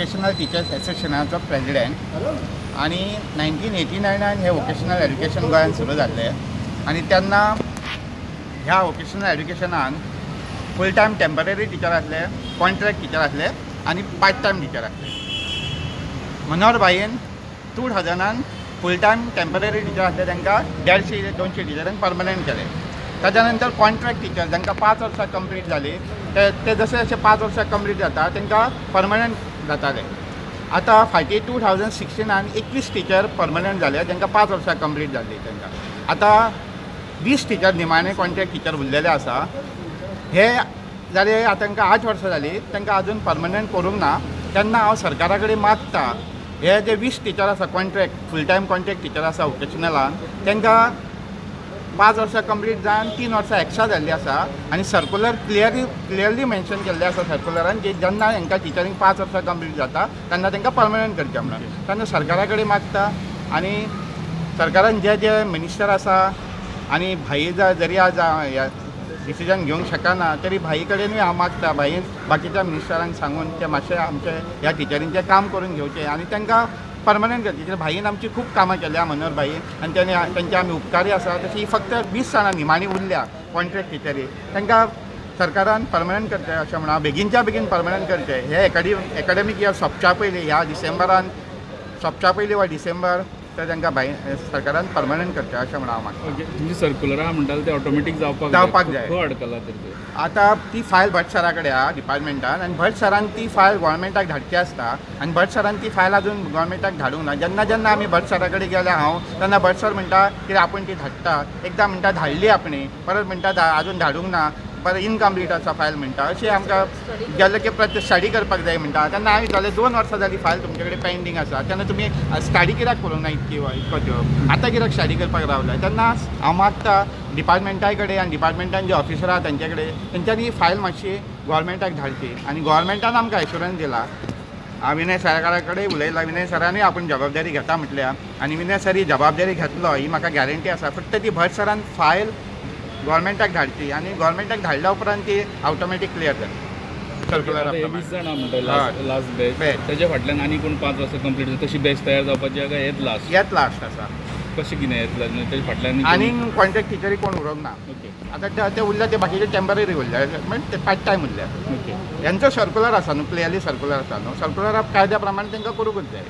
Vocational teachers एसोसिएशनाचो president आणि 1989 हे vocational education गोंयांत सुरू जाल्लें आणि तेन्ना ह्या वोकेशनल एड्युकेशनान फूल टायम टेम्पररी टिचर आसले, कॉन्ट्रॅक्ट टिचर आसले आणि पार्ट टायम टिचर आसले. मनोहर भाईन 2000 फूल टायम टेम्पररी टिचर आसले तांकां 150-200 टिचरांक परमनंट केले. ताच्या नंतर कॉन्ट्रॅक्ट टिचर जांकां 5 वर्सां कंप्लीट जाली ते जसे जसे 5 वर्सां कंप्लीट जाता तांकां परमनंट जाताले. आतां फाटीं 2016 21 टिचर परमनंट जाले तांकां 5 वर्सां कंप्लीट जाल्ली. तांकां आतां 20 टिचर निमाणे कॉन्ट्रॅक्ट टिचर उरलेले आसा. हे जाले आतां तांकां 8 वर्सां जाली, तांकां आजून परमनंट करूंक ना. तेन्ना हांव सरकारा कडेन मागता हे जे 20 टिचर आसा contract full time contract teacher आसा वोकेशनलान तांकां 5 वर्सां कंप्लीट जावन 3 वर्सां एक्स्ट्रा जाल्ली आसा आनी सर्कुलर क्लियरली मेन्शन केल्लें आसा सर्कुलरान की जेन्ना हांकां टिचरींक 5 वर्सां कंप्लीट जाता तेन्ना तांकां परमनंट करचें म्हणून. तेन्ना सरकारा कडेन मागता आनी सरकारान जे मिनिस्टर आसा आनी भाई जरी आज डिसिजन घेवंक शकना तरी भाई कडेनूय हांव मागता भाईन बाकीच्या मिनिस्टरांक सांगून ते मातशें आमचे ह्या टिचरींचें काम करून घेवचें आनी तांकां परमनंट करचें. कित्याक भाईन आमची खूब कामां केल्या मनोहर भाई आनी तेंचे आमी उपकारी आसा. तशी फक्त 20 जाणां निमाणी उरल्या कॉन्ट्रॅक्ट टिचरी तांकां सरकारान परमनंट करचें अशें म्हणून हांव बेगीनच्या बेगीन परमनंट करचें. हे एकाडेमीक इयर सोंपच्या पयलीं ह्या डिसेंबरान सोंपच्या पयलीं वा डिसेंबर तर तांकां सरकारान परमनंट करचें अशें म्हणून हांव मागता. तुमची सर्कुलरां म्हणटाले ते ऑटोमॅटीक जावपाक जाय. खंय अडकला तर आतां ती फायल भट सरा कडेन आहा डिपार्टमेंटान आनी भट सरान ती फायल गोवोरमेंटाक धाडची आसता आनी भट सरान ती फायल आजून गोवोरमेंटाक धाडूंक ना. जेन्ना आमी भट सरा कडेन गेले हांव तेन्ना भट सर म्हणटा की आपूण ती धाडटा. एकदां म्हणटा धाडली आपणी, परत म्हणटा आजून धाडूंक ना, परत इनकम्प्लीट आसा फायल म्हणटा. अशें आमकां गेले की प्रत्येक स्टडी करपाक जाय म्हणटा. तेन्ना हांवें जाले 2 वर्सां जाली फायल तुमचे कडेन पेंडींग आसा. तेन्ना तुमी स्टडी कित्याक करूंक ना इतको त्यो आतां कित्याक स्टडी करपाक रावल्या. तेन्ना हांव मागता डिपार्टमेंटाय कडेन आनी डिपार्टमेंटान जे ऑफिसर आहा तांचे कडेन तेंच्यांनी ही फायल मातशी गोवोरमेंटाक धाडची आनी गोवोरमेंटान आमकां एश्युरन्स दिला. हांव विनय सरा कडेन उलयला. विनय सरानूय आपूण जबाबदारी घेता म्हटल्या आनी विनय सर ही जबाबदारी घेतलो ही म्हाका गॅरंटी आसा. फक्त ती भट सरान फायल गोवोरमेंटाक धाडची आनी गोवोरमेंटाक धाडल्या उपरांत ती ऑटोमॅटीक क्लियर जाता. सर्कुलर 20 जाणां म्हणटा लास्ट बॅच तेजे फाटल्यान आनी कोण 5 वर्सां कंप्लीट जाता तशी बॅच तयार जावपाची काय हेच लास्ट आसा. कशें कितें येतलें तेजे फाटल्यान आनी कॉन्ट्रॅक्ट टिचरी कोण उरोंक ना. आतां ते उरल्या ते बाकीचे टेम्पररी उरल्या म्हणजे ते पार्ट टायम उरल्या. हेंचो सर्कुलर आसा न्हू, क्लियरली सर्कुलर आसा न्हू. सर्कुलर कायद्या प्रमाणे तांकां करूंकूच जाय.